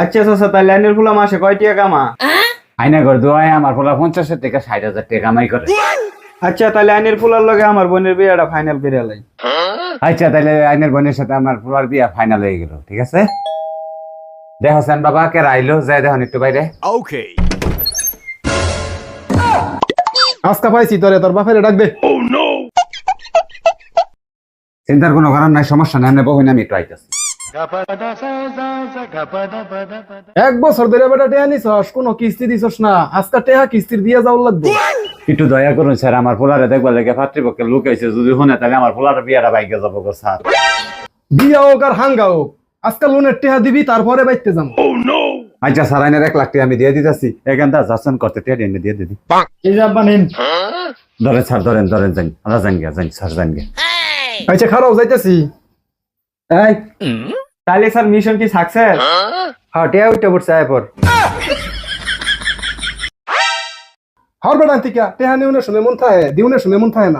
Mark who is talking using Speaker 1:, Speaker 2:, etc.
Speaker 1: আচ্ছা চাচা, তাহলে আইনের ফুলা মাসে কয় টাকা কামা?
Speaker 2: আইনা ঘর দোয়ায় আমার পোলা 50,000 থেকে 60,000 টাকা কামাই করে।
Speaker 1: আচ্ছা, তাহলে আইনের ফুলার লগে আমার বোনের বিয়েটা ফাইনাল করে লাই।
Speaker 2: আচ্ছা তাহলে আইনের বোনের সাথে আমার পোলার বিয়া ফাইনাল হয়ে গেল, ঠিক আছে? দেখছেন বাবা কে রাইলো যাই দেখুন একটু বাইরে।
Speaker 3: আজকা পাইছি তোরে, তোর বাপেরে ডাকবে।
Speaker 2: চিন্তার কোনো কারণ নাই, সমস্যা নাই, আমি বহু আমি একটু আইতেছি।
Speaker 3: 1 বছর ধরে বেটা টেহা নিছস, কোনো কিস্তি দিছস না, আজকা টেহা কিস্তির দিয়ে যাওয়ার লাগবে।
Speaker 2: একটু দয়া করুন স্যার, আমার পোলারে দেখবার লেগে পাত্রীপক্ষের লোক আইছে, যদি শুনে তাহলে আমার পোলার বিয়াটা বাইকে যাবো গো স্যার।
Speaker 3: বিয়া হোক আর হাঙ্গা হোক, আজকা লোনের টেহা দিবি, তারপরে বাইতে যাবো।
Speaker 2: আচ্ছা স্যার, আইনের 1 লাখ টাকা আমি দিয়ে দিতেছি, এখানটা যাচ্ছেন করতে টেহা এনে দিয়ে দিদি।
Speaker 3: এই যাব্বা নিন।
Speaker 2: ধরেন স্যার, ধরেন ধরেন, যান আমরা যান গিয়া, যান স্যার যান গিয়া।
Speaker 3: আচ্ছা খারাপ যাইতেছি।
Speaker 1: এই, তাহলে স্যার মিশন কি সাকসেস? হ্যাঁ, টিয়া উঠে পড়ছে এরপর।
Speaker 3: হর বেটা আন্তিকা, টেহা নিউনের শুনে মন থাকে, দিউনের শুনে মন থাকে না।